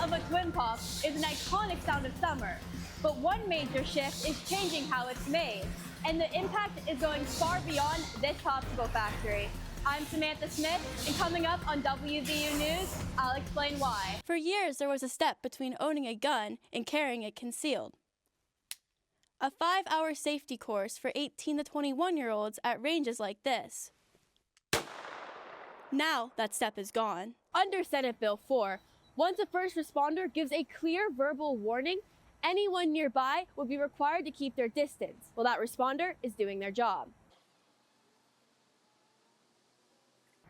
of a twin pop is an iconic sound of summer, but one major shift is changing how it's made, and the impact is going far beyond this popsicle factory. I'm Samantha Smith, and coming up on WVU News, I'll explain why. For years, there was a step between owning a gun and carrying it concealed. A 5-hour safety course for 18 to 21-year-olds at ranges like this. Now that step is gone. Under Senate Bill 4, once a first responder gives a clear verbal warning, anyone nearby will be required to keep their distance while that responder is doing their job.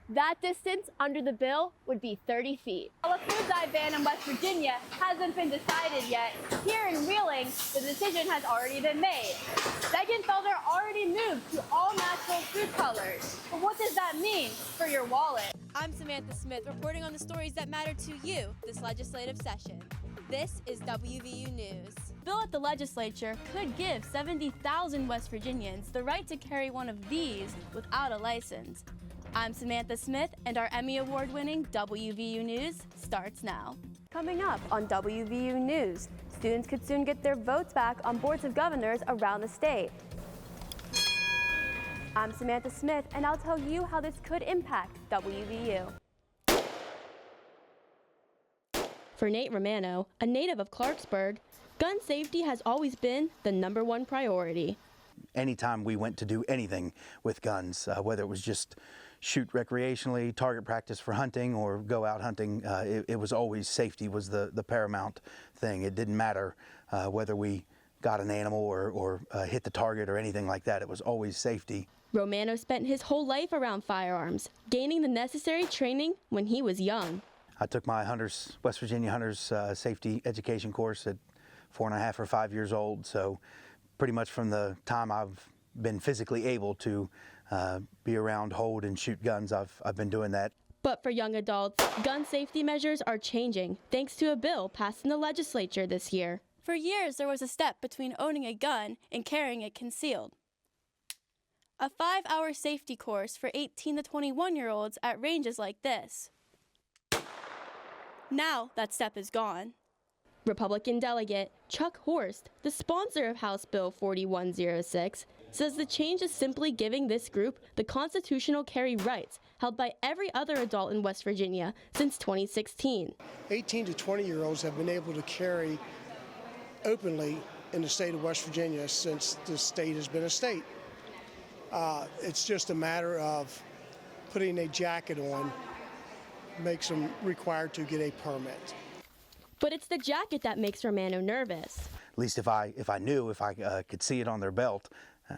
That distance under the bill would be 30 feet. While a food dye ban in West Virginia hasn't been decided yet, here in Wheeling, the decision has already been made. Segenfelder already moved to all natural food colors. But what does that mean for your wallet? I'm Samantha Smith, reporting on the stories that matter to you this legislative session. This is WVU News. Bill at the legislature could give 70,000 West Virginians the right to carry one of these without a license. I'm Samantha Smith, and our Emmy Award-winning WVU News starts now. Coming up on WVU News, students could soon get their votes back on boards of governors around the state. I'm Samantha Smith, and I'll tell you how this could impact WVU. For Nate Romano, a native of Clarksburg, gun safety has always been the #1 priority. Anytime we went to do anything with guns, whether it was just shoot recreationally, target practice for hunting, or go out hunting, it was always safety was the paramount thing. It didn't matter whether we got an animal or hit the target or anything like that. It was always safety. Romano spent his whole life around firearms, gaining the necessary training when he was young. I took my West Virginia Hunters Safety Education course at 4.5 or 5 years old, so pretty much from the time I've been physically able to be around, hold, and shoot guns, I've been doing that. But for young adults, gun safety measures are changing thanks to a bill passed in the legislature this year. For years, there was a step between owning a gun and carrying it concealed. A 5-hour safety course for 18 to 21-year-olds at ranges like this. Now that step is gone. Republican delegate Chuck Horst, the sponsor of House Bill 4106, says the change is simply giving this group the constitutional carry rights held by every other adult in West Virginia since 2016. 18 to 20-year-olds have been able to carry openly in the state of West Virginia since the state has been a state. It's just a matter of putting a jacket on makes them required to get a permit. But it's the jacket that makes Romano nervous. At least if I knew, if I could see it on their belt,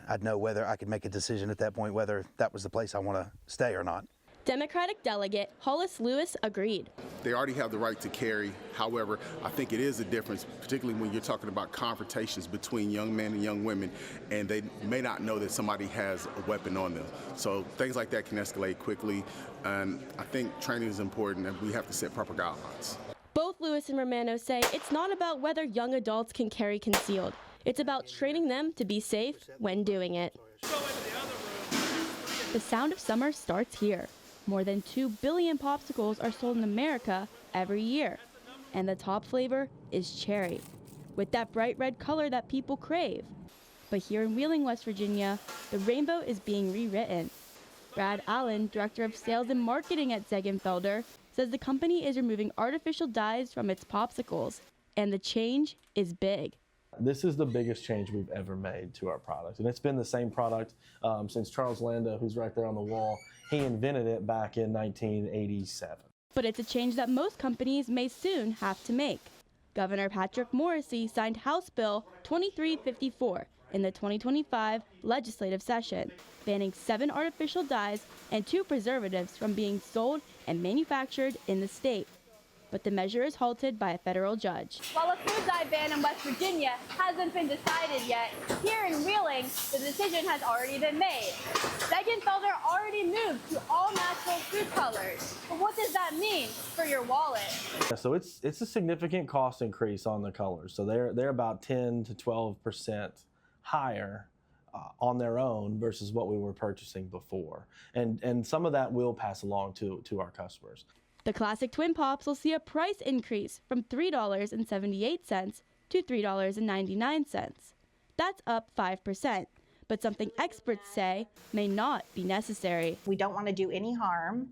I'd know whether I could make a decision at that point whether that was the place I want to stay or not. Democratic delegate Hollis Lewis agreed. They already have the right to carry. However, I think it is a difference, particularly when you're talking about confrontations between young men and young women, and they may not know that somebody has a weapon on them. So things like that can escalate quickly, and I think training is important, and we have to set proper guidelines. Both Lewis and Romano say it's not about whether young adults can carry concealed. It's about training them to be safe when doing it. The sound of summer starts here. More than 2 billion popsicles are sold in America every year, and the top flavor is cherry, with that bright red color that people crave. But here in Wheeling, West Virginia, the rainbow is being rewritten. Brad Allen, Director of Sales and Marketing at Segenfelder, says the company is removing artificial dyes from its popsicles, and the change is big. This is the biggest change we've ever made to our product, and it's been the same product since Charles Landa, who's right there on the wall, he invented it back in 1987. But it's a change that most companies may soon have to make. Governor Patrick Morrisey signed House Bill 2354 in the 2025 legislative session, banning 7 artificial dyes and 2 preservatives from being sold and manufactured in the state. But the measure is halted by a federal judge. While a food dye ban in West Virginia hasn't been decided yet, here in Wheeling, the decision has already been made. Segenfelder already moved to all natural food colors. But what does that mean for your wallet? So it's a significant cost increase on the colors. So they're about 10 to 12% higher on their own versus what we were purchasing before. And some of that will pass along to our customers. The classic Twin Pops will see a price increase from $3.78 to $3.99. That's up 5%, but something experts say may not be necessary. We don't want to do any harm,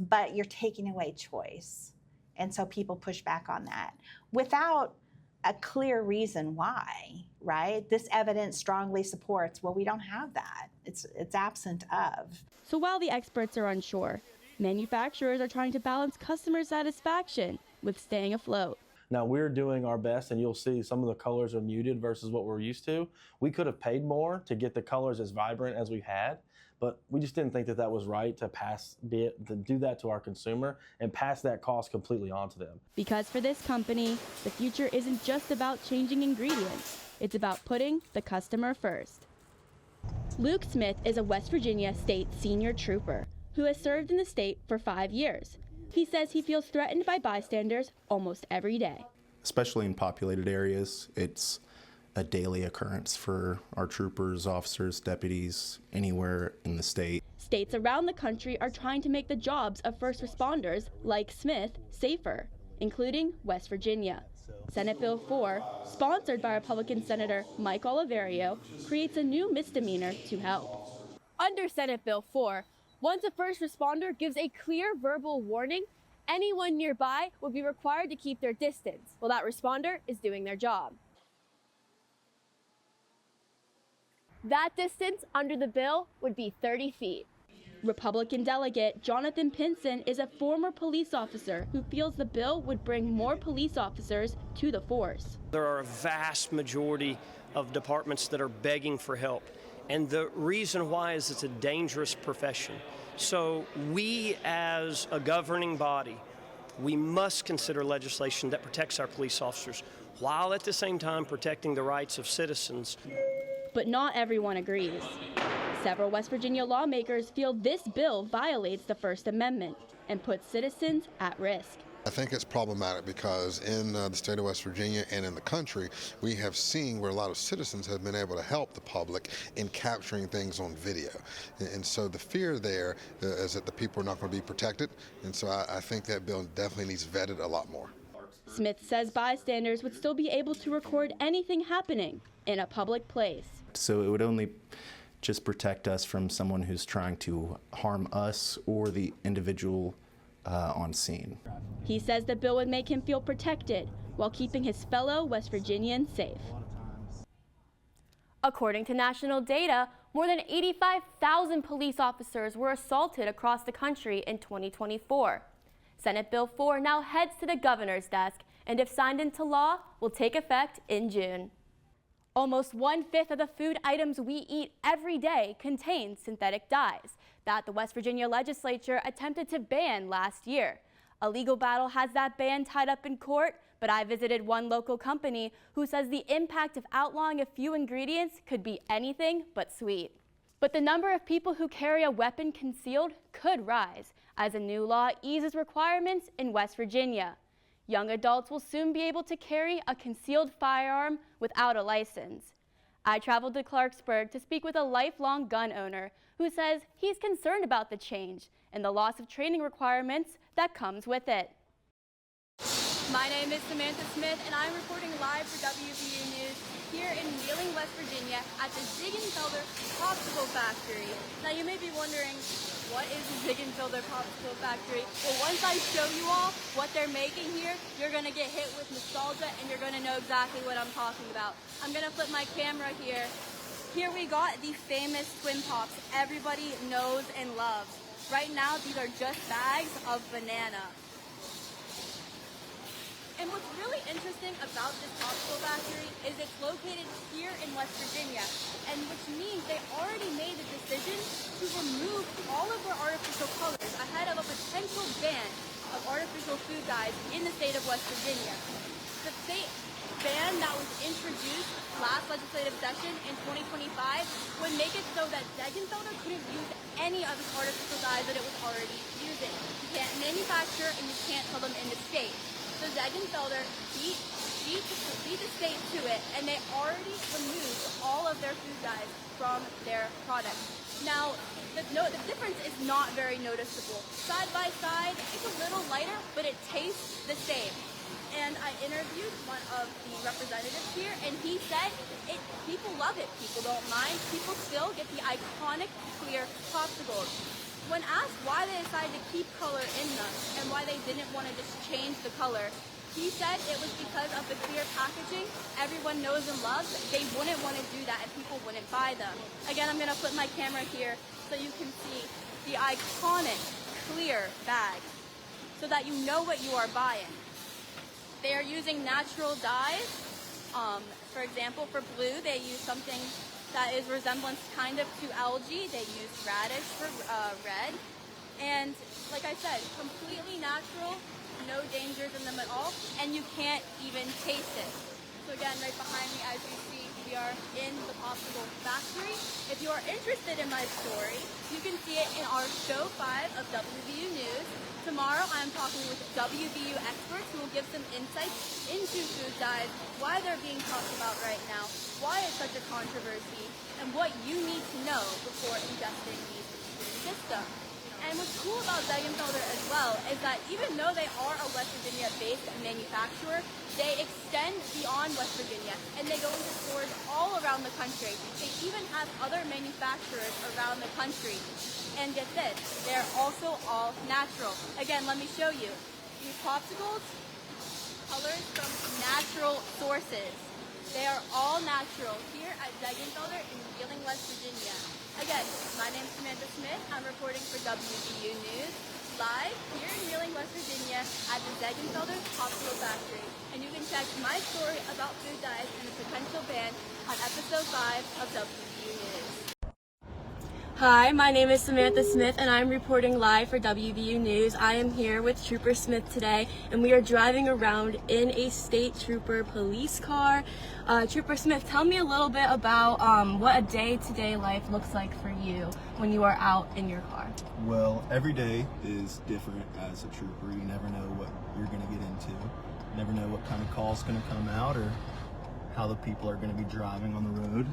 but you're taking away choice. And so people push back on that without a clear reason why, right? This evidence strongly supports, well, we don't have that. It's absent of. So while the experts are unsure, manufacturers are trying to balance customer satisfaction with staying afloat. Now we're doing our best, and you'll see some of the colors are muted versus what we're used to. We could have paid more to get the colors as vibrant as we had, but we just didn't think that that was right to do that to our consumer and pass that cost completely on to them. Because for this company, the future isn't just about changing ingredients. It's about putting the customer first. Luke Smith is a West Virginia State senior trooper who has served in the state for 5 years. He says he feels threatened by bystanders almost every day. Especially in populated areas, it's a daily occurrence for our troopers, officers, deputies, anywhere in the state. States around the country are trying to make the jobs of first responders like Smith safer, including West Virginia. Senate Bill 4, sponsored by Republican Senator Mike Oliverio, creates a new misdemeanor to help. Under Senate Bill 4, once a first responder gives a clear verbal warning, anyone nearby would be required to keep their distance while that responder is doing their job. That distance under the bill would be 30 feet. Republican delegate Jonathan Pinson is a former police officer who feels the bill would bring more police officers to the force. There are a vast majority of departments that are begging for help. And the reason why is it's a dangerous profession. So we as a governing body, we must consider legislation that protects our police officers while at the same time protecting the rights of citizens. But not everyone agrees. Several West Virginia lawmakers feel this bill violates the First Amendment and puts citizens at risk. I think it's problematic because in the state of West Virginia and in the country, we have seen where a lot of citizens have been able to help the public in capturing things on video. And so the fear there is that the people are not going to be protected. And so I think that bill definitely needs vetted a lot more. Smith says bystanders would still be able to record anything happening in a public place. So it would only just protect us from someone who's trying to harm us or the individual on scene. He says the bill would make him feel protected while keeping his fellow West Virginians safe. According to national data, more than 85,000 police officers were assaulted across the country in 2024. Senate Bill 4 now heads to the governor's desk, and if signed into law, will take effect in June. Almost 1/5 of the food items we eat every day contain synthetic dyes that the West Virginia legislature attempted to ban last year. A legal battle has that ban tied up in court, but I visited one local company who says the impact of outlawing a few ingredients could be anything but sweet. But the number of people who carry a weapon concealed could rise as a new law eases requirements in West Virginia. Young adults will soon be able to carry a concealed firearm without a license. I traveled to Clarksburg to speak with a lifelong gun owner who says he's concerned about the change and the loss of training requirements that comes with it. My name is Samantha Smith, and I'm reporting live for WVU News here in Wheeling, West Virginia at the Ziegenfelder Popsicle Factory. Now you may be wondering, what is the Ziegenfelder Popsicle Factory? Well, once I show you all what they're making here, you're gonna get hit with nostalgia and you're gonna know exactly what I'm talking about. I'm gonna flip my camera here. Here we got the famous Twin Pops everybody knows and loves. Right now, these are just bags of banana. And what's really interesting about this popsicle factory is it's located here in West Virginia, and which means they already made the decision to remove all of their artificial colors ahead of a potential ban of artificial food dyes in the state of West Virginia. The state ban that was introduced last legislative session in 2025 would make it so that Ziegenfelder couldn't use any of the artificial dyes that it was already using. You can't manufacture and you can't sell them in the state. So Ziegenfelder beat beat the state to it, and they already removed all of their food dyes from their product. Now, the difference is not very noticeable. Side by side, it's a little lighter, but it tastes the same. And I interviewed one of the representatives here, and he said people love it. People don't mind. People still get the iconic clear popsicles. When asked why they decided to keep color in them and why they didn't want to just change the color, he said it was because of the clear packaging everyone knows and loves. They wouldn't want to do that and people wouldn't buy them. Again, I'm going to flip my camera here so you can see the iconic clear bag so that you know what you are buying. They are using natural dyes. For example, for blue, they use something that is resemblance kind of to algae. They use radish for red. And like I said, completely natural, no dangers in them at all, and you can't even taste it. So again, right behind me, as you see, we are in the popsicle factory. If you are interested in my story, you can see it in our show 5 of WVU News. Tomorrow, I'm talking with WVU experts who will give some insights into food dyes, why they're being talked about right now, why it's such a controversy, and what you need to know before ingesting these food systems. And what's cool about Zegenfelder as well is that even though they are a West Virginia-based manufacturer, they extend beyond West Virginia, and they go into stores all around the country. They even have other manufacturers around the country. And get this, they're also all natural. Again, let me show you. These popsicles, colors from natural sources. They are all natural here at Zegenfelder in Wheeling, West Virginia. Again, my name is Samantha Smith. I'm reporting for WVU News, live here in Wheeling, West Virginia at the Zegenfelder Popsicle Factory. And you can check my story about food dyes and the potential ban on episode 5 of WVU News. Hi, my name is Samantha Smith and I'm reporting live for WVU News. I am here with Trooper Smith today and we are driving around in a state trooper police car. Trooper Smith, tell me a little bit about what a day-to-day life looks like for you when you are out in your car. Well, every day is different as a trooper. You never know what you're going to get into. You never know what kind of call's going to come out or how the people are going to be driving on the road.